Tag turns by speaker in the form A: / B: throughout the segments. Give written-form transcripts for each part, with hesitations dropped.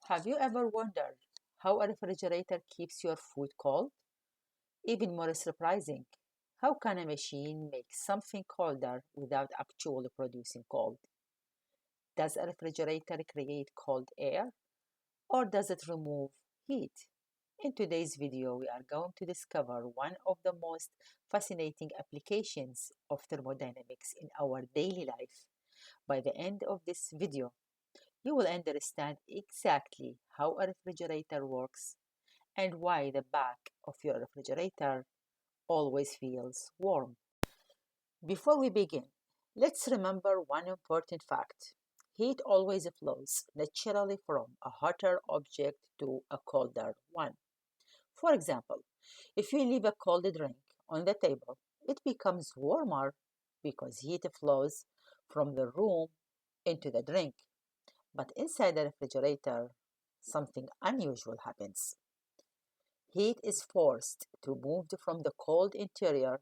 A: Have you ever wondered how a refrigerator keeps your food cold? Even more surprising, how can a machine make something colder without actually producing cold? Does a refrigerator create cold air or does it remove heat? In today's video, we are going to discover one of the most fascinating applications of thermodynamics in our daily life. By the end of this video, you will understand exactly how a refrigerator works and why the back of your refrigerator always feels warm. Before we begin, let's remember one important fact. Heat always flows naturally from a hotter object to a colder one. For example, if you leave a cold drink on the table, it becomes warmer because heat flows from the room into the drink. But inside the refrigerator, something unusual happens. Heat is forced to move from the cold interior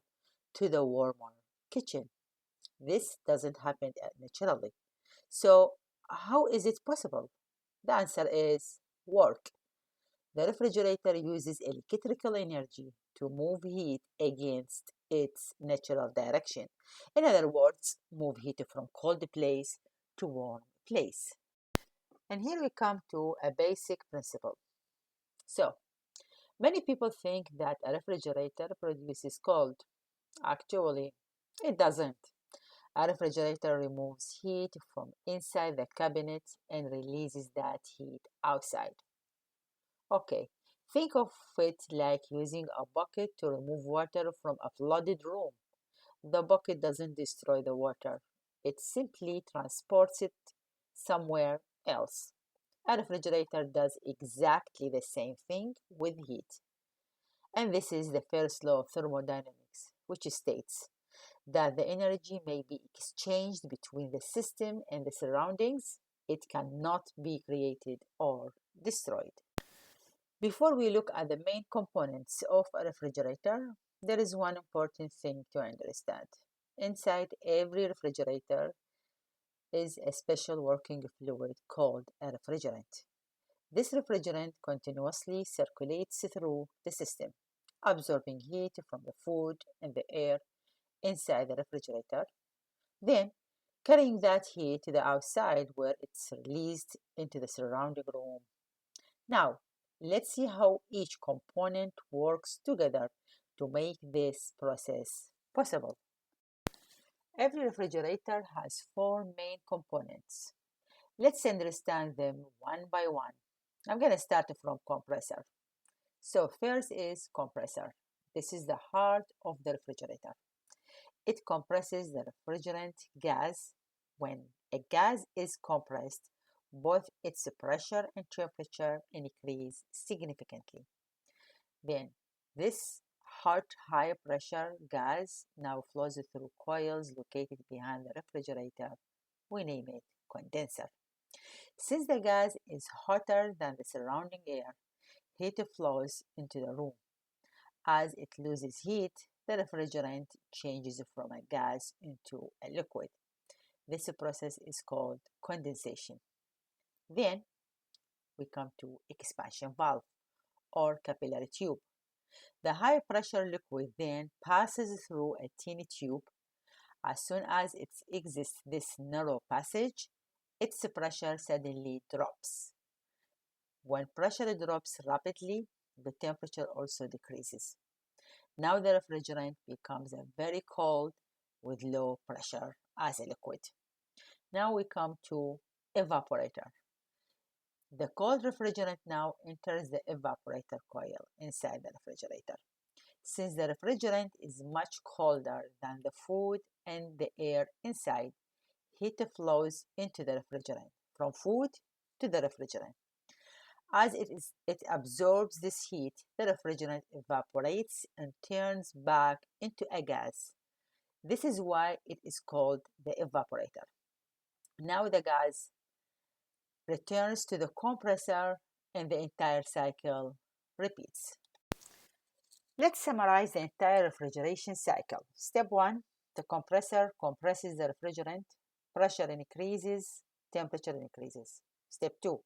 A: to the warmer kitchen. This doesn't happen naturally. So, how is it possible? The answer is work. The refrigerator uses electrical energy to move heat against its natural direction. In other words, move heat from cold place to warm place. And here we come to a basic principle. So, many people think that a refrigerator produces cold. Actually, it doesn't. A refrigerator removes heat from inside the cabinet and releases that heat outside. Okay, think of it like using a bucket to remove water from a flooded room. The bucket doesn't destroy the water, it simply transports it somewhere else. A refrigerator does exactly the same thing with heat. And this is the first law of thermodynamics, which states that the energy may be exchanged between the system and the surroundings. It cannot be created or destroyed. Before we look at the main components of a refrigerator, there is one important thing to understand. Inside every refrigerator is a special working fluid called a refrigerant. This refrigerant continuously circulates through the system, absorbing heat from the food and the air inside the refrigerator, then carrying that heat to the outside where it's released into the surrounding room. Now, let's see how each component works together to make this process possible. Every refrigerator has four main components. Let's understand them one by one. I'm going to start from compressor. So first is compressor. This is the heart of the refrigerator. It compresses the refrigerant gas. When a gas is compressed, both its pressure and temperature increase significantly. Then, this hot, high pressure gas now flows through coils located behind the refrigerator. We name it condenser. Since the gas is hotter than the surrounding air, heat flows into the room. As it loses heat, the refrigerant changes from a gas into a liquid. This process is called condensation. Then we come to expansion valve or capillary tube. The high pressure liquid then passes through a tiny tube. As soon as it exits this narrow passage, its pressure suddenly drops. When pressure drops rapidly, the temperature also decreases. Now the refrigerant becomes very cold with low pressure as a liquid. Now we come to evaporator. The cold refrigerant now enters the evaporator coil inside the refrigerator. Since the refrigerant is much colder than the food and the air inside, heat flows into the refrigerant from food to the refrigerant. As it absorbs this heat, the refrigerant evaporates and turns back into a gas. This is why it is called the evaporator. Now the gas returns to the compressor and the entire cycle repeats. Let's summarize the entire refrigeration cycle. Step 1, the compressor compresses the refrigerant, pressure increases, temperature increases. Step 2.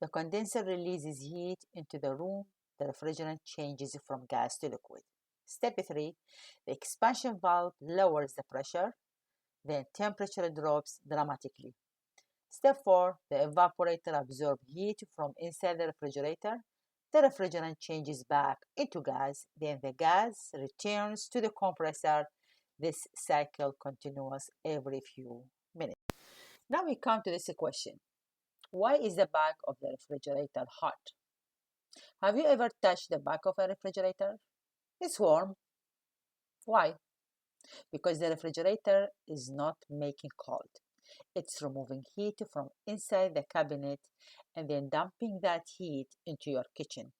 A: The condenser releases heat into the room. The refrigerant changes from gas to liquid. Step 3. The expansion valve lowers the pressure. Then temperature drops dramatically. Step 4. The evaporator absorbs heat from inside the refrigerator. The refrigerant changes back into gas. Then the gas returns to the compressor. This cycle continues every few minutes. Now we come to this question. Why is the back of the refrigerator hot? Have you ever touched the back of a refrigerator? It's warm. Why? Because the refrigerator is not making cold. It's removing heat from inside the cabinet and then dumping that heat into your kitchen.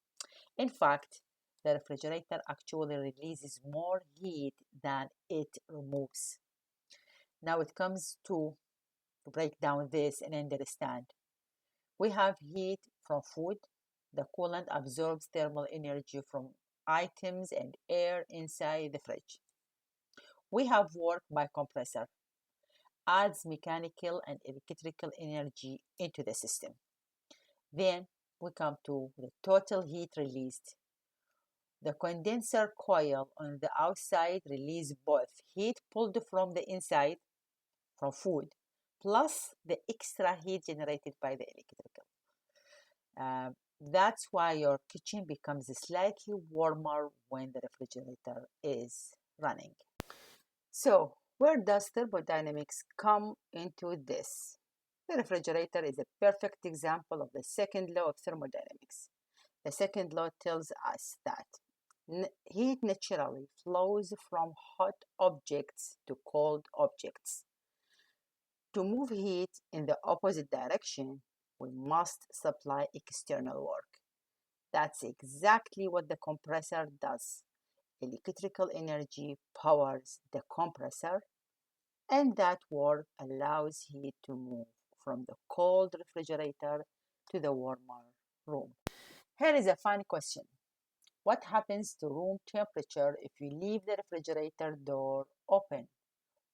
A: In fact, the refrigerator actually releases more heat than it removes. Now it comes to break down this and understand. We have heat from food. The coolant absorbs thermal energy from items and air inside the fridge. We have work by compressor, adds mechanical and electrical energy into the system. Then we come to the total heat released. The condenser coil on the outside releases both heat pulled from the inside, from food, plus the extra heat generated by the electrical. That's why your kitchen becomes slightly warmer when the refrigerator is running. So, where does thermodynamics come into this? The refrigerator is a perfect example of the second law of thermodynamics. The second law tells us that heat naturally flows from hot objects to cold objects. To move heat in the opposite direction, we must supply external work. That's exactly what the compressor does. Electrical energy powers the compressor, and that work allows heat to move from the cold refrigerator to the warmer room. Here is a fun question. What happens to room temperature if you leave the refrigerator door open?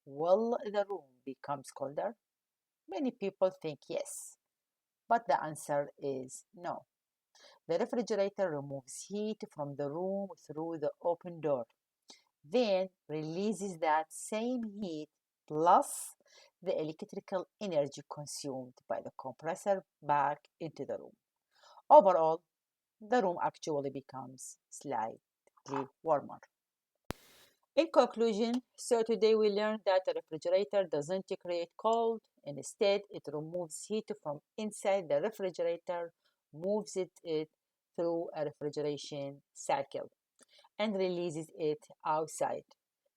A: Will the room become colder? Many people think yes, but the answer is no. The refrigerator removes heat from the room through the open door, then releases that same heat plus the electrical energy consumed by the compressor back into the room. Overall, the room actually becomes slightly warmer. In conclusion, so today we learned that a refrigerator doesn't create cold. Instead, it removes heat from inside the refrigerator, moves it through a refrigeration cycle, and releases it outside.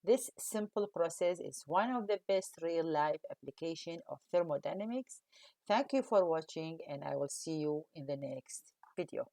A: This simple process is one of the best real-life applications of thermodynamics. Thank you for watching, and I will see you in the next video.